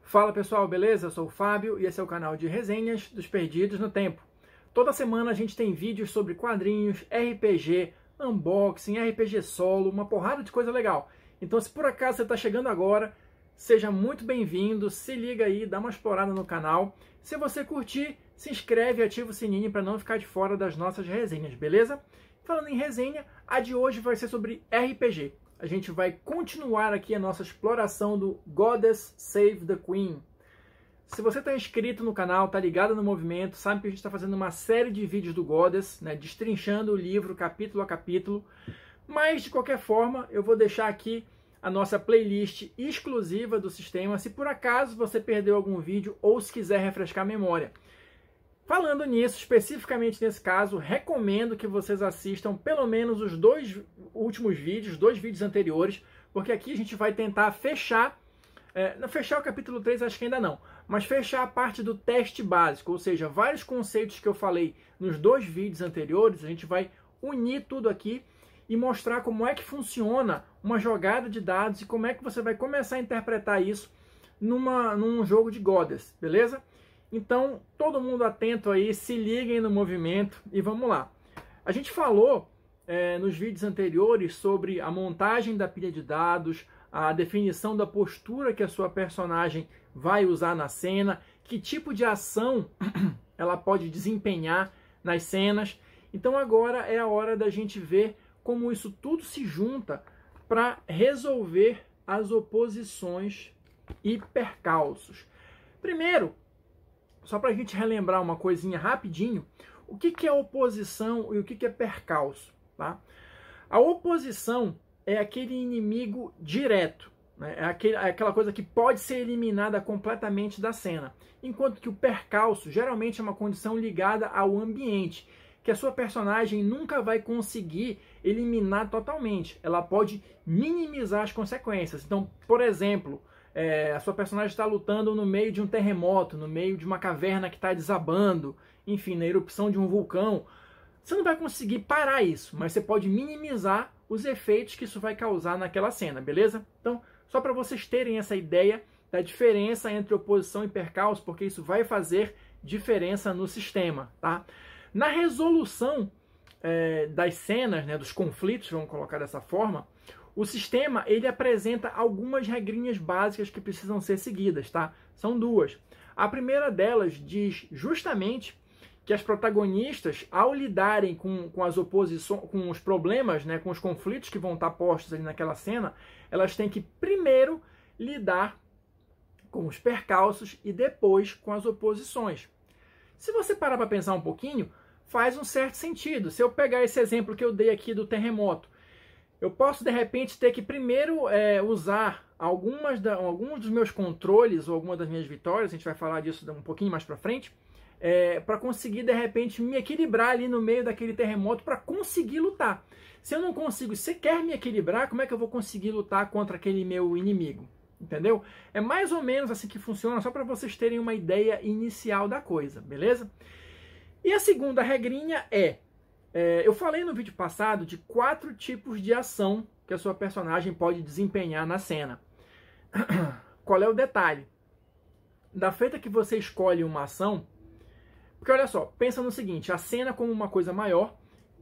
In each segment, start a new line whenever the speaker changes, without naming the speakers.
Fala pessoal, beleza? Eu sou o Fábio e esse é o canal de resenhas dos Perdidos no Tempo. Toda semana a gente tem vídeos sobre quadrinhos, RPG, unboxing, RPG solo, uma porrada de coisa legal. Então se por acaso você está chegando agora, seja muito bem-vindo, se liga aí, dá uma explorada no canal. Se você curtir, se inscreve e ativa o sininho para não ficar de fora das nossas resenhas, beleza? Falando em resenha, a de hoje vai ser sobre RPG. A gente vai continuar aqui a nossa exploração do Goddess Save the Queen. Se você está inscrito no canal, está ligado no movimento, sabe que a gente está fazendo uma série de vídeos do Goddess, né, destrinchando o livro capítulo a capítulo. Mas, de qualquer forma, eu vou deixar aqui a nossa playlist exclusiva do sistema, se por acaso você perdeu algum vídeo ou se quiser refrescar a memória. Falando nisso, especificamente nesse caso, recomendo que vocês assistam pelo menos os dois últimos vídeos, dois vídeos anteriores, porque aqui a gente vai tentar fechar, não fechar o capítulo 3 acho que ainda não, mas fechar a parte do teste básico, ou seja, vários conceitos que eu falei nos dois vídeos anteriores, a gente vai unir tudo aqui e mostrar como é que funciona uma jogada de dados e como é que você vai começar a interpretar isso num jogo de Goddess, beleza? Então, todo mundo atento aí, se liguem no movimento e vamos lá. A gente falou nos vídeos anteriores sobre a montagem da pilha de dados, a definição da postura que a sua personagem vai usar na cena, que tipo de ação ela pode desempenhar nas cenas. Então agora é a hora da gente ver como isso tudo se junta para resolver as oposições e percalços. Primeiro, só para a gente relembrar uma coisinha rapidinho, o que é oposição e o que é percalço, tá? A oposição é aquele inimigo direto, né? É aquela coisa que pode ser eliminada completamente da cena, enquanto que o percalço geralmente é uma condição ligada ao ambiente, que a sua personagem nunca vai conseguir eliminar totalmente, ela pode minimizar as consequências. Então, por exemplo, a sua personagem está lutando no meio de um terremoto, no meio de uma caverna que está desabando, enfim, na erupção de um vulcão. Você não vai conseguir parar isso, mas você pode minimizar os efeitos que isso vai causar naquela cena, beleza? Então, só para vocês terem essa ideia da diferença entre oposição e percalço, porque isso vai fazer diferença no sistema, tá? Na resolução das cenas, né, dos conflitos, vamos colocar dessa forma, o sistema ele apresenta algumas regrinhas básicas que precisam ser seguidas, tá? São duas. A primeira delas diz justamente que as protagonistas, ao lidarem com as oposições, com os problemas, né, com os conflitos que vão estar postos ali naquela cena, elas têm que primeiro lidar com os percalços e depois com as oposições. Se você parar para pensar um pouquinho, faz um certo sentido. Se eu pegar esse exemplo que eu dei aqui do terremoto, eu posso, de repente, ter que primeiro usar alguns dos meus controles ou algumas das minhas vitórias, a gente vai falar disso um pouquinho mais para frente, para conseguir, de repente, me equilibrar ali no meio daquele terremoto para conseguir lutar. Se eu não consigo sequer me equilibrar, como é que eu vou conseguir lutar contra aquele meu inimigo? Entendeu? É mais ou menos assim que funciona, só para vocês terem uma ideia inicial da coisa, beleza? E a segunda regrinha eu falei no vídeo passado de 4 tipos de ação que a sua personagem pode desempenhar na cena. Qual é o detalhe? Da feita que você escolhe uma ação, porque olha só, pensa no seguinte, a cena como uma coisa maior,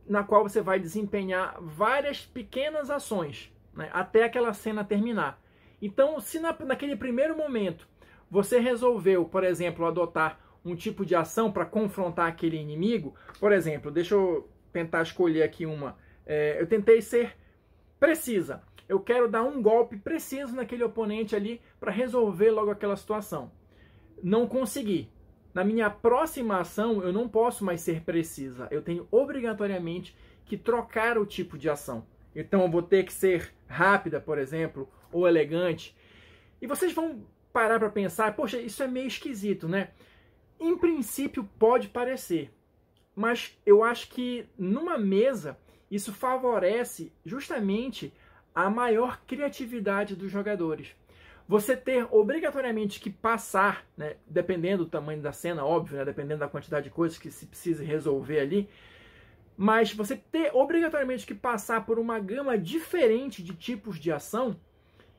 na qual você vai desempenhar várias pequenas ações, né, até aquela cena terminar. Então, se naquele primeiro momento você resolveu, por exemplo, adotar um tipo de ação para confrontar aquele inimigo, por exemplo, deixa eu tentar escolher aqui uma. Eu tentei ser precisa. Eu quero dar um golpe preciso naquele oponente ali para resolver logo aquela situação. Não consegui. Na minha próxima ação, eu não posso mais ser precisa. Eu tenho obrigatoriamente que trocar o tipo de ação. Então eu vou ter que ser rápida, por exemplo, ou elegante. E vocês vão parar para pensar, poxa, isso é meio esquisito, né? Em princípio pode parecer. Mas eu acho que numa mesa isso favorece justamente a maior criatividade dos jogadores. Você ter obrigatoriamente que passar, né, dependendo do tamanho da cena, óbvio, né, dependendo da quantidade de coisas que se precisa resolver ali, mas você ter obrigatoriamente que passar por uma gama diferente de tipos de ação,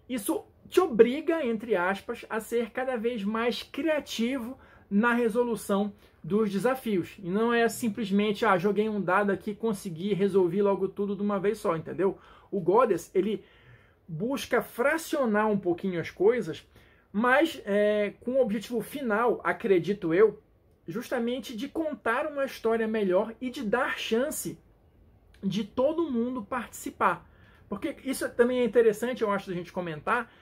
isso te obriga, entre aspas, a ser cada vez mais criativo na resolução dos desafios. E não é simplesmente, joguei um dado aqui, consegui resolver logo tudo de uma vez só, entendeu? O Goddess, ele busca fracionar um pouquinho as coisas, mas com o objetivo final, acredito eu, justamente de contar uma história melhor e de dar chance de todo mundo participar. Porque isso também é interessante, eu acho, da gente comentar,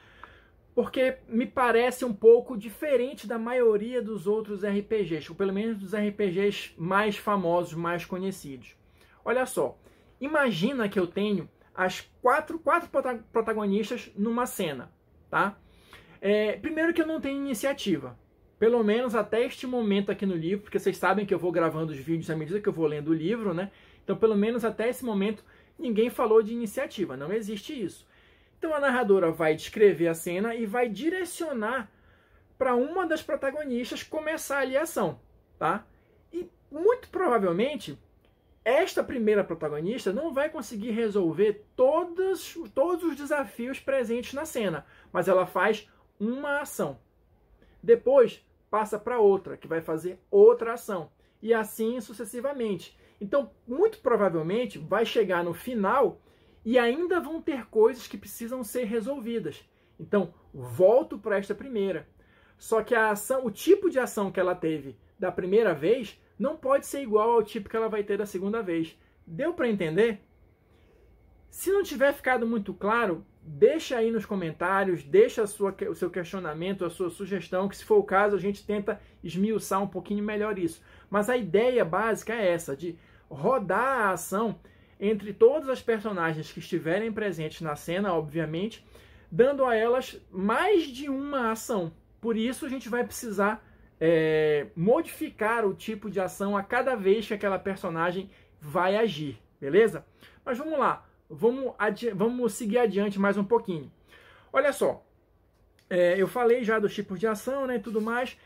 porque me parece um pouco diferente da maioria dos outros RPGs, ou pelo menos dos RPGs mais famosos, mais conhecidos. Olha só, imagina que eu tenho as quatro protagonistas numa cena, tá? Primeiro que eu não tenho iniciativa, pelo menos até este momento aqui no livro, porque vocês sabem que eu vou gravando os vídeos à medida que eu vou lendo o livro, né? Então, pelo menos até esse momento, ninguém falou de iniciativa, não existe isso. Então a narradora vai descrever a cena e vai direcionar para uma das protagonistas começar ali a ação, tá? E muito provavelmente esta primeira protagonista não vai conseguir resolver todos os desafios presentes na cena, mas ela faz uma ação. Depois passa para outra, que vai fazer outra ação, e assim sucessivamente. Então, muito provavelmente vai chegar no final e ainda vão ter coisas que precisam ser resolvidas. Então, volto para esta primeira. Só que a ação, o tipo de ação que ela teve da primeira vez não pode ser igual ao tipo que ela vai ter da segunda vez. Deu para entender? Se não tiver ficado muito claro, deixa aí nos comentários, deixa o seu questionamento, a sua sugestão, que se for o caso a gente tenta esmiuçar um pouquinho melhor isso. Mas a ideia básica é essa, de rodar a ação entre todas as personagens que estiverem presentes na cena, obviamente, dando a elas mais de uma ação. Por isso a gente vai precisar modificar o tipo de ação a cada vez que aquela personagem vai agir, beleza? Mas vamos lá, vamos seguir adiante mais um pouquinho. Olha só, eu falei já dos tipos de ação, né, e tudo mais.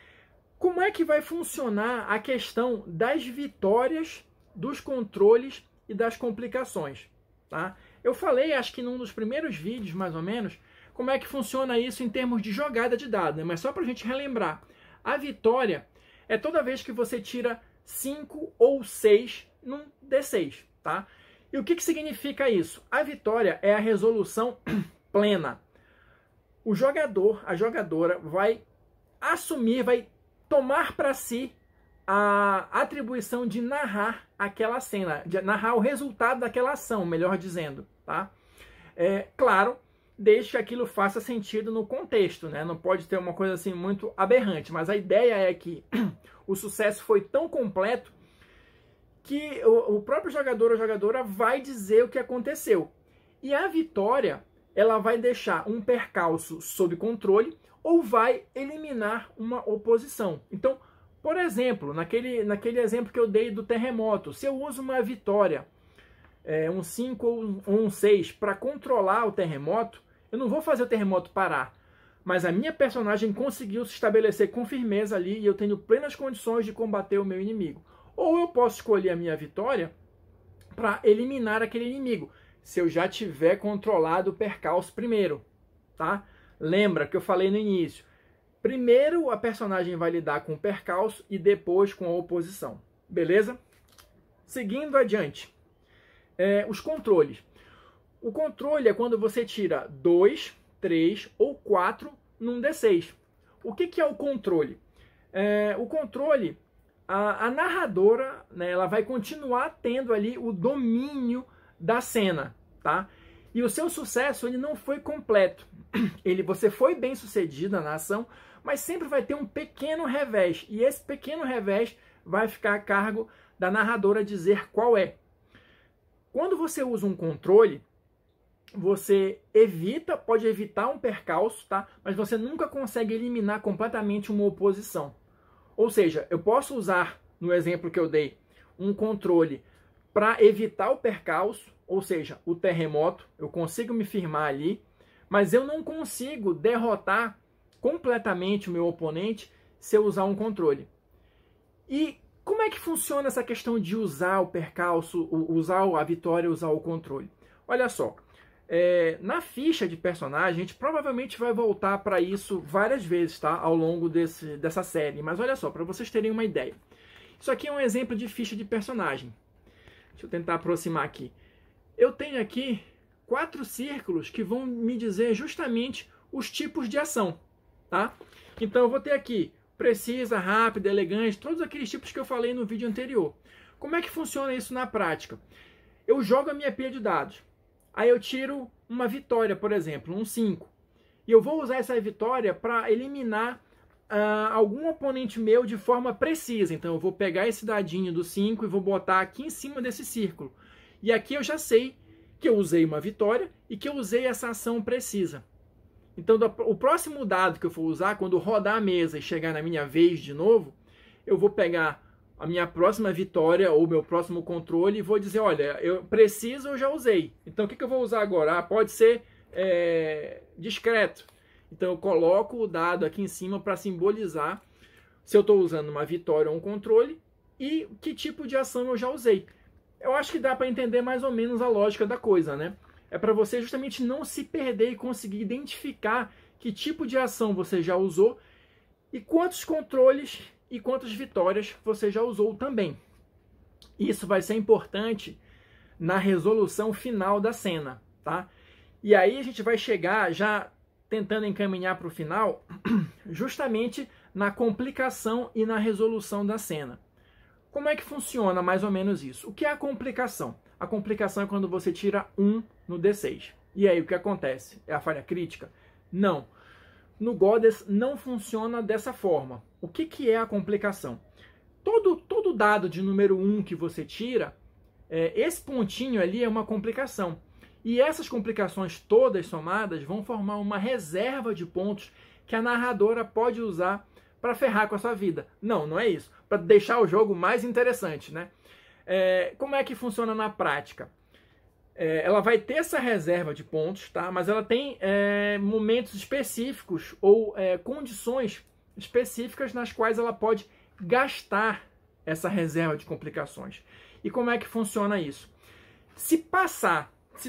Como é que vai funcionar a questão das vitórias, dos controles e das complicações, tá? Eu falei, acho que num dos primeiros vídeos, mais ou menos, como é que funciona isso em termos de jogada de dado, né? Mas só para a gente relembrar. A vitória é toda vez que você tira 5 ou 6 num D6, tá? E o que significa isso? A vitória é a resolução plena. O jogador, a jogadora, vai assumir, vai tomar para si a atribuição de narrar aquela cena, de narrar o resultado daquela ação, melhor dizendo, tá? Claro, desde que aquilo faça sentido no contexto, né? Não pode ter uma coisa assim muito aberrante, mas a ideia é que o sucesso foi tão completo que o próprio jogador ou jogadora vai dizer o que aconteceu. E a vitória, ela vai deixar um percalço sob controle ou vai eliminar uma oposição. Então, por exemplo, naquele exemplo que eu dei do terremoto, se eu uso uma vitória, um 5 ou um 6, para controlar o terremoto, eu não vou fazer o terremoto parar. Mas a minha personagem conseguiu se estabelecer com firmeza ali e eu tenho plenas condições de combater o meu inimigo. Ou eu posso escolher a minha vitória para eliminar aquele inimigo, se eu já tiver controlado o percalço primeiro, tá? Lembra que eu falei no início. Primeiro a personagem vai lidar com o percalço e depois com a oposição. Beleza? Seguindo adiante. Os controles. O controle é quando você tira 2, 3 ou 4 num D6. O que é o controle? O controle, a narradora, né, ela vai continuar tendo ali o domínio da cena, tá? E o seu sucesso ele não foi completo. Você foi bem sucedida na ação, mas sempre vai ter um pequeno revés. E esse pequeno revés vai ficar a cargo da narradora dizer qual é. Quando você usa um controle, você pode evitar um percalço, tá? Mas você nunca consegue eliminar completamente uma oposição. Ou seja, eu posso usar, no exemplo que eu dei, um controle para evitar o percalço, ou seja, o terremoto, eu consigo me firmar ali, mas eu não consigo derrotar completamente o meu oponente se eu usar um controle. E como é que funciona essa questão de usar o percalço, usar a vitória, usar o controle? Olha só, Na ficha de personagem, a gente provavelmente vai voltar para isso várias vezes, tá? Ao longo dessa série. Mas olha só, para vocês terem uma ideia. Isso aqui é um exemplo de ficha de personagem. Deixa eu tentar aproximar aqui. Eu tenho aqui 4 círculos que vão me dizer justamente os tipos de ação, tá? Então eu vou ter aqui precisa, rápida, elegante, todos aqueles tipos que eu falei no vídeo anterior. Como é que funciona isso na prática? Eu jogo a minha pilha de dados. Aí eu tiro uma vitória, por exemplo, um 5. E eu vou usar essa vitória para eliminar algum oponente meu de forma precisa. Então eu vou pegar esse dadinho do 5 e vou botar aqui em cima desse círculo. E aqui eu já sei que eu usei uma vitória e que eu usei essa ação precisa. Então o próximo dado que eu for usar, quando rodar a mesa e chegar na minha vez de novo, eu vou pegar a minha próxima vitória ou meu próximo controle e vou dizer, olha, eu preciso, eu já usei. Então o que eu vou usar agora? Pode ser discreto. Então eu coloco o dado aqui em cima para simbolizar se eu estou usando uma vitória ou um controle e que tipo de ação eu já usei. Eu acho que dá para entender mais ou menos a lógica da coisa, né? É para você justamente não se perder e conseguir identificar que tipo de ação você já usou e quantos controles e quantas vitórias você já usou também. Isso vai ser importante na resolução final da cena, tá? E aí a gente vai chegar já tentando encaminhar para o final, justamente na complicação e na resolução da cena. Como é que funciona mais ou menos isso? O que é a complicação? A complicação é quando você tira 1 no D6. E aí o que acontece? É a falha crítica? Não. No Goddess não funciona dessa forma. O que é a complicação? Todo dado de número 1 que você tira, esse pontinho ali é uma complicação. E essas complicações todas somadas vão formar uma reserva de pontos que a narradora pode usar para ferrar com a sua vida. Não é isso. Para deixar o jogo mais interessante, né? Como é que funciona na prática? Ela vai ter essa reserva de pontos, tá? Mas ela tem momentos específicos ou condições específicas nas quais ela pode gastar essa reserva de complicações. E como é que funciona isso? Se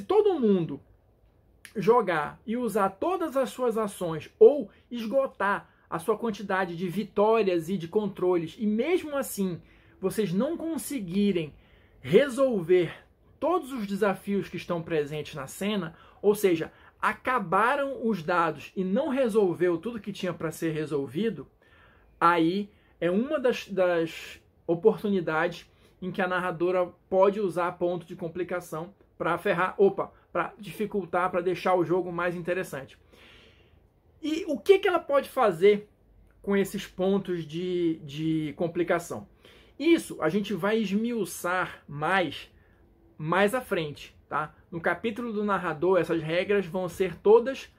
todo mundo jogar e usar todas as suas ações ou esgotar a sua quantidade de vitórias e de controles, e mesmo assim vocês não conseguirem resolver todos os desafios que estão presentes na cena, ou seja, acabaram os dados e não resolveu tudo que tinha para ser resolvido, aí é uma das oportunidades em que a narradora pode usar ponto de complicação para ferrar, para dificultar, para deixar o jogo mais interessante. E o que ela pode fazer com esses pontos de complicação? Isso a gente vai esmiuçar mais à frente, tá? No capítulo do narrador, essas regras vão ser todas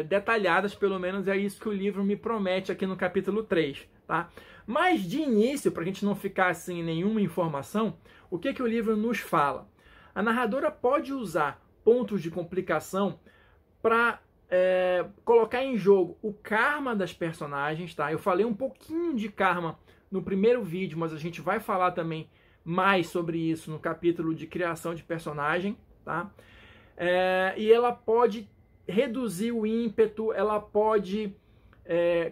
detalhadas, pelo menos é isso que o livro me promete aqui no capítulo 3, tá? Mas de início, para a gente não ficar sem nenhuma informação, o que o livro nos fala? A narradora pode usar pontos de complicação para colocar em jogo o karma das personagens, tá? Eu falei um pouquinho de karma no primeiro vídeo, mas a gente vai falar também mais sobre isso no capítulo de criação de personagem, tá? E ela pode reduzir o ímpeto, ela pode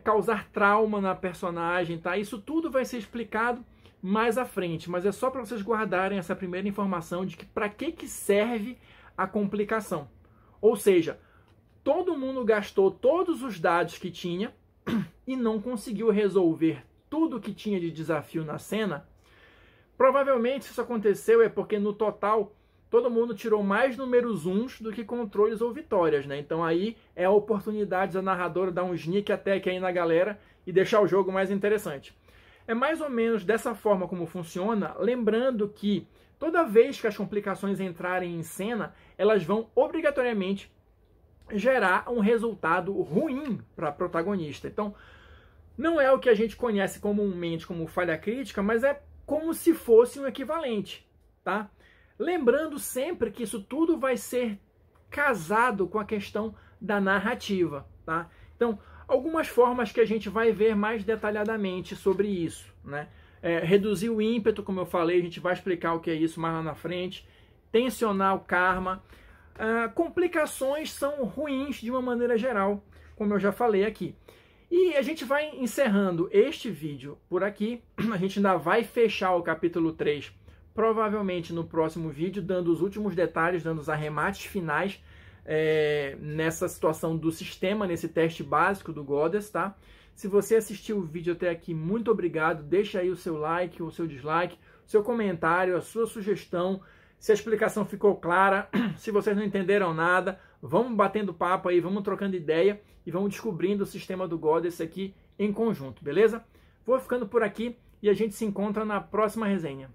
causar trauma na personagem, tá? Isso tudo vai ser explicado mais à frente, mas é só para vocês guardarem essa primeira informação de que para que serve a complicação. Ou seja, todo mundo gastou todos os dados que tinha e não conseguiu resolver tudo que tinha de desafio na cena. Provavelmente se isso aconteceu é porque no total todo mundo tirou mais números 1s do que controles ou vitórias, né? Então aí é a oportunidade da narradora dar um sneak attack aí na galera e deixar o jogo mais interessante. É mais ou menos dessa forma como funciona, lembrando que toda vez que as complicações entrarem em cena, elas vão obrigatoriamente gerar um resultado ruim para a protagonista. Então, não é o que a gente conhece comumente como falha crítica, mas é como se fosse um equivalente, tá? Lembrando sempre que isso tudo vai ser casado com a questão da narrativa, tá? Então, algumas formas que a gente vai ver mais detalhadamente sobre isso, né? Reduzir o ímpeto, como eu falei, a gente vai explicar o que é isso mais lá na frente. Tensionar o karma. complicações são ruins de uma maneira geral, como eu já falei aqui. E a gente vai encerrando este vídeo por aqui. A gente ainda vai fechar o capítulo 3, provavelmente no próximo vídeo, dando os últimos detalhes, dando os arremates finais nessa situação do sistema, nesse teste básico do Goddess, tá? Se você assistiu o vídeo até aqui, muito obrigado. Deixa aí o seu like, o seu dislike, o seu comentário, a sua sugestão. Se a explicação ficou clara, se vocês não entenderam nada, vamos batendo papo aí, vamos trocando ideia e vamos descobrindo o sistema do Goddess aqui em conjunto, beleza? Vou ficando por aqui e a gente se encontra na próxima resenha.